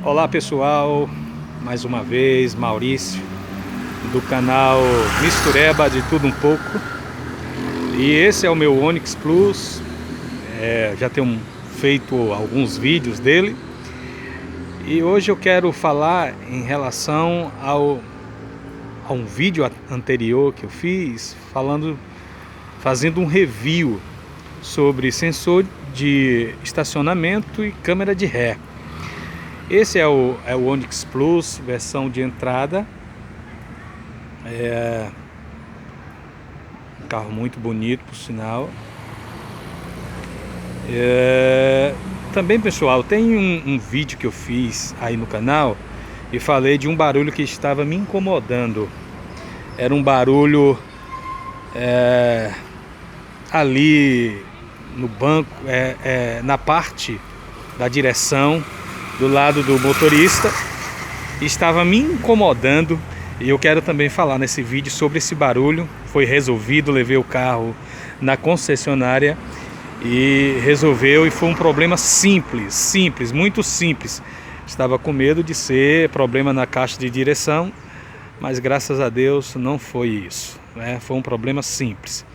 Olá pessoal, mais uma vez Maurício do canal Mistureba de Tudo Um Pouco. E esse é o meu Onix Plus. Já tenho feito alguns vídeos dele. E hoje eu quero falar em relação a um vídeo anterior que eu fiz, fazendo um review sobre sensor de estacionamento e câmera de ré. Esse é o Onix Plus, versão de entrada. Um carro muito bonito, por sinal. Também, pessoal, tem um vídeo que eu fiz aí no canal e falei de um barulho que estava me incomodando. Era um barulho ali no banco, na parte da direção, do lado do motorista, estava me incomodando. E eu quero também falar nesse vídeo sobre esse barulho. Foi resolvido, levei o carro na concessionária e resolveu, e foi um problema simples, muito simples. Estava com medo de ser problema na caixa de direção, mas graças a Deus não foi isso, né? Foi um problema simples.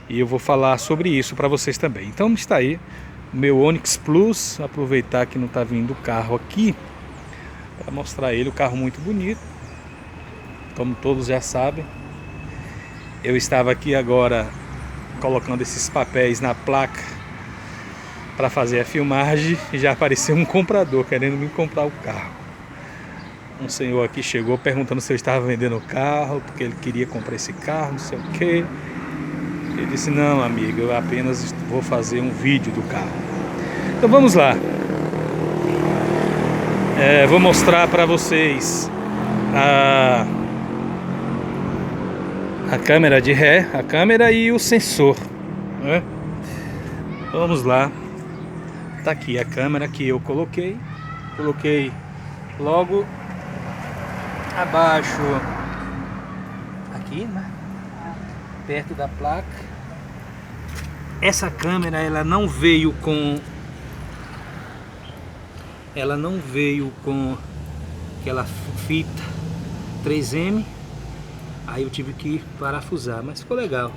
E eu vou falar sobre isso para vocês também. Então está aí meu Onix Plus. Aproveitar que não está vindo o carro aqui para mostrar ele. O carro muito bonito, como todos já sabem. Eu estava aqui agora colocando esses papéis na placa para fazer a filmagem e já apareceu um comprador querendo me comprar o carro. Um senhor aqui chegou perguntando se eu estava vendendo o carro, porque ele queria comprar esse carro, não sei o que. Eu disse: não, amigo, eu apenas vou fazer um vídeo do carro. Então vamos lá. Vou mostrar para vocês a câmera de ré, a câmera e o sensor, né? Vamos lá. Tá aqui a câmera que eu coloquei logo abaixo aqui, né? Perto da placa. Essa câmera ela não veio com aquela fita 3M. Aí eu tive que parafusar, mas ficou legal.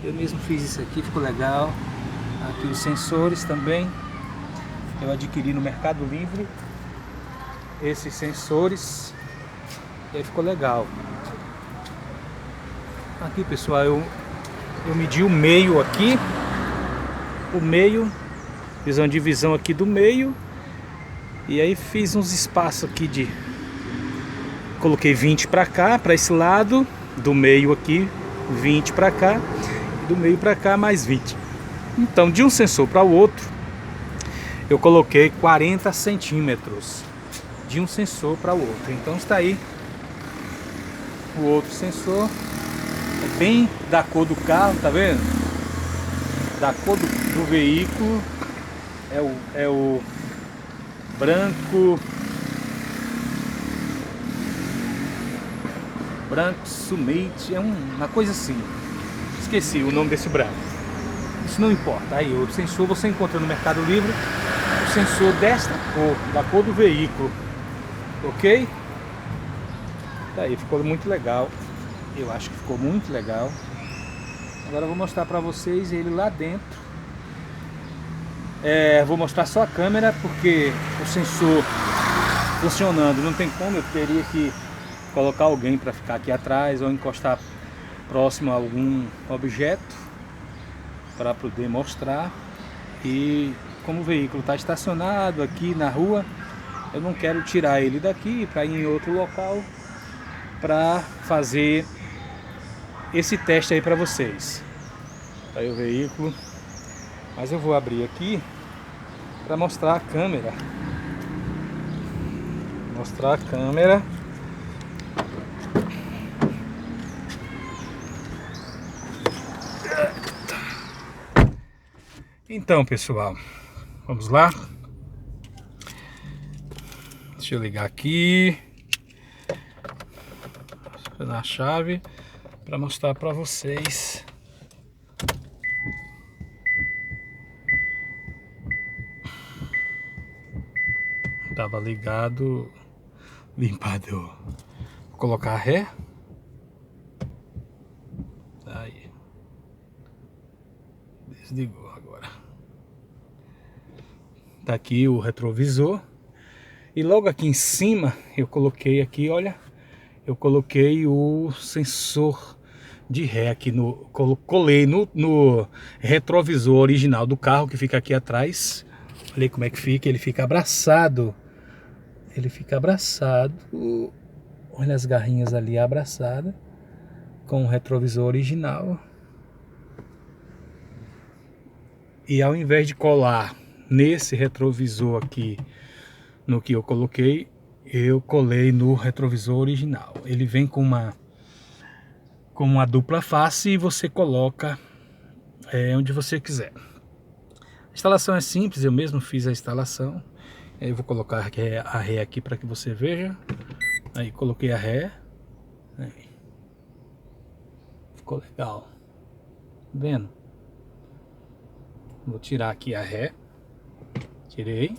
Eu mesmo fiz isso aqui, ficou legal. Aqui os sensores também eu adquiri no Mercado Livre, esses sensores, e aí ficou legal. Aqui, pessoal, eu medi o meio aqui, fiz uma divisão aqui do meio, e aí fiz uns espaços aqui coloquei 20 para cá, para esse lado, do meio aqui 20 para cá, e do meio para cá mais 20. Então, de um sensor para o outro, eu coloquei 40 centímetros de um sensor para o outro. Então está aí o outro sensor, é bem da cor do carro, tá vendo? Da cor do veículo, é o branco sumite, é uma coisa assim, esqueci o nome desse branco, isso não importa. Aí o sensor você encontra no Mercado Livre, o sensor desta cor, da cor do veículo, ok? Daí ficou muito legal, eu acho que ficou muito legal. Agora eu vou mostrar para vocês ele lá dentro. Vou mostrar só a câmera, porque o sensor funcionando não tem como, eu teria que colocar alguém para ficar aqui atrás ou encostar próximo a algum objeto para poder mostrar. E como o veículo está estacionado aqui na rua, eu não quero tirar ele daqui para ir em outro local para fazer esse teste aí para vocês. Aí o veículo, mas eu vou abrir aqui para mostrar a câmera. Então, pessoal, vamos lá. Deixa eu ligar aqui na chave para mostrar para vocês. Tava ligado, limpador. Vou colocar ré. Aí. Desligou agora. Tá aqui o retrovisor. E logo aqui em cima eu coloquei aqui, olha, eu coloquei o sensor de ré aqui colei no retrovisor original do carro que fica aqui atrás. Olha aí como é que fica, ele fica abraçado. Ele fica abraçado. Olha as garrinhas ali abraçadas com o retrovisor original. E ao invés de colar nesse retrovisor aqui, no que eu coloquei, eu colei no retrovisor original. Ele vem com uma dupla face e você coloca onde você quiser. A instalação é simples, eu mesmo fiz a instalação. Eu vou colocar a ré aqui para que você veja. Aí coloquei a ré. Aí. Ficou legal. Tá vendo? Vou tirar aqui a ré. Tirei.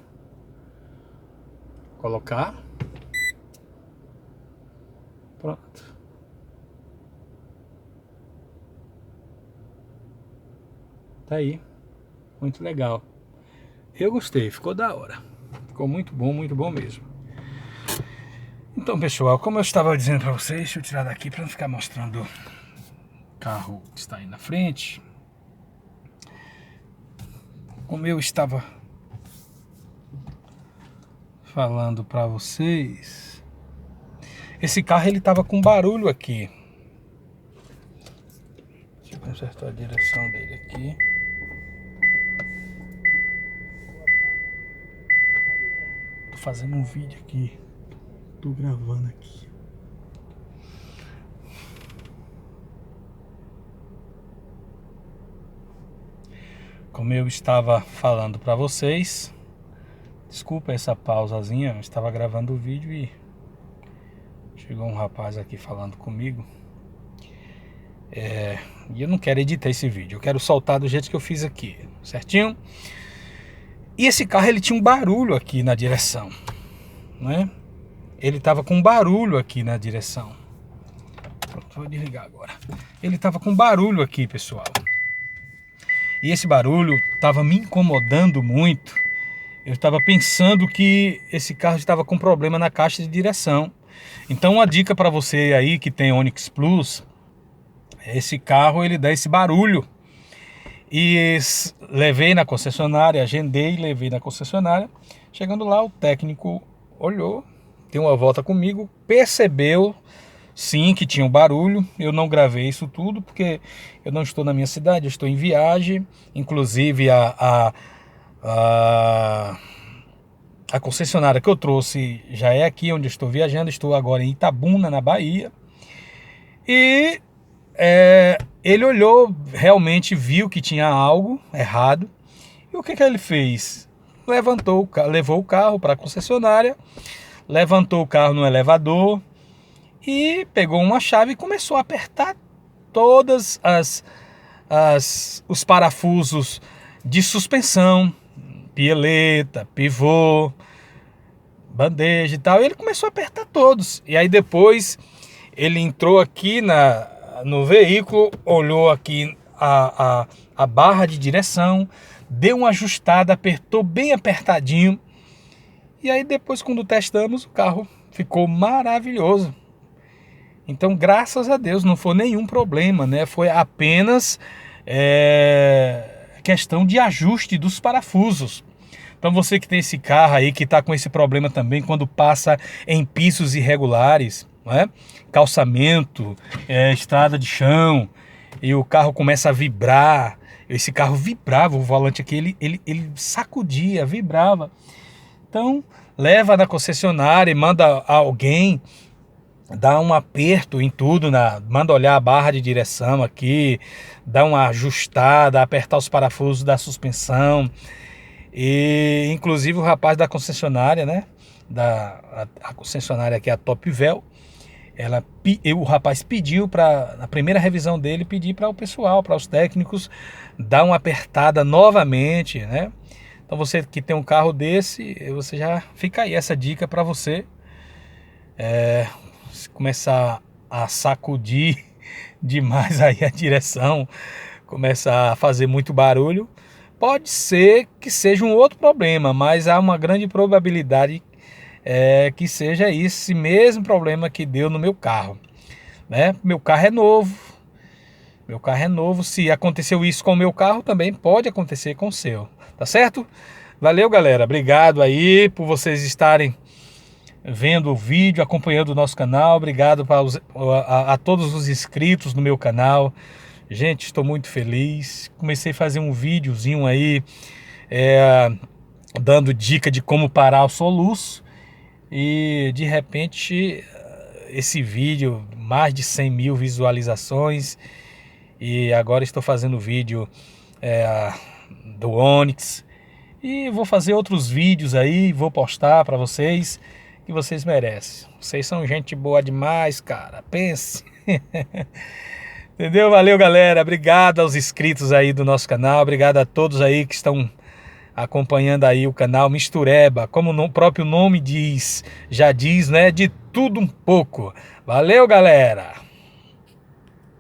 Colocar. Pronto. Tá aí. Muito legal. Eu gostei, ficou da hora. Ficou muito bom mesmo. Então, pessoal, como eu estava dizendo para vocês, deixa eu tirar daqui para não ficar mostrando o carro que está aí na frente. Como eu estava falando para vocês, esse carro ele estava com barulho aqui. Deixa eu consertar a direção dele aqui. Tô fazendo um vídeo aqui. Tô gravando aqui. Como eu estava falando para vocês, desculpa essa pausazinha, eu estava gravando o vídeo e chegou um rapaz aqui falando comigo. E eu não quero editar esse vídeo, eu quero soltar do jeito que eu fiz aqui, certinho? E esse carro ele tinha um barulho aqui na direção, né? Ele tava com barulho aqui na direção. Pronto, vou desligar agora. Ele tava com barulho aqui, pessoal. E esse barulho tava me incomodando muito. Eu estava pensando que esse carro estava com problema na caixa de direção. Então uma dica para você aí que tem Onix Plus, esse carro ele dá esse barulho. E levei na concessionária, agendei, levei na concessionária. Chegando lá, o técnico olhou, deu uma volta comigo, percebeu sim que tinha um barulho. Eu não gravei isso tudo porque eu não estou na minha cidade, eu estou em viagem. Inclusive a concessionária que eu trouxe já é aqui onde eu estou viajando. Estou agora em Itabuna, na Bahia. E ele olhou, realmente viu que tinha algo errado. E o que ele fez? Levou o carro para a concessionária, levantou o carro no elevador e pegou uma chave e começou a apertar todas os parafusos de suspensão, pieleta, pivô, bandeja e tal. E ele começou a apertar todos. E aí depois ele entrou aqui no veículo, olhou aqui a barra de direção, deu uma ajustada, apertou bem apertadinho. E aí depois, quando testamos, o carro ficou maravilhoso. Então, graças a Deus, não foi nenhum problema, né? Foi apenas questão de ajuste dos parafusos. Então, você que tem esse carro aí, que está com esse problema também, quando passa em pisos irregulares, né? Calçamento, estrada de chão, e o carro começa a vibrar. Esse carro vibrava, o volante aqui, ele sacudia, vibrava. Então, leva na concessionária e manda alguém dar um aperto em tudo, manda olhar a barra de direção aqui, dar uma ajustada, apertar os parafusos da suspensão. E inclusive o rapaz da concessionária, né? A concessionária aqui é a Topvel. O rapaz pediu na primeira revisão dele, pedir para o pessoal, para os técnicos, dar uma apertada novamente, né? Então você que tem um carro desse, você já fica aí essa dica para você. Se começar a sacudir demais aí a direção, começar a fazer muito barulho, pode ser que seja um outro problema, mas há uma grande probabilidade que seja esse mesmo problema que deu no meu carro, né? Meu carro é novo. Se aconteceu isso com o meu carro, também pode acontecer com o seu, tá certo? Valeu, galera. Obrigado aí por vocês estarem vendo o vídeo, acompanhando o nosso canal. Obrigado a todos os inscritos no meu canal. Gente, estou muito feliz. Comecei a fazer um videozinho aí, dando dica de como parar o soluço. E de repente, esse vídeo, mais de 100 mil visualizações. E agora estou fazendo vídeo do Onix. E vou fazer outros vídeos aí, vou postar para vocês, que vocês merecem. Vocês são gente boa demais, cara. Pense. Entendeu? Valeu, galera. Obrigado aos inscritos aí do nosso canal. Obrigado a todos aí que estão acompanhando aí o canal Mistureba. Como o próprio nome diz, já diz, né? De tudo um pouco. Valeu, galera.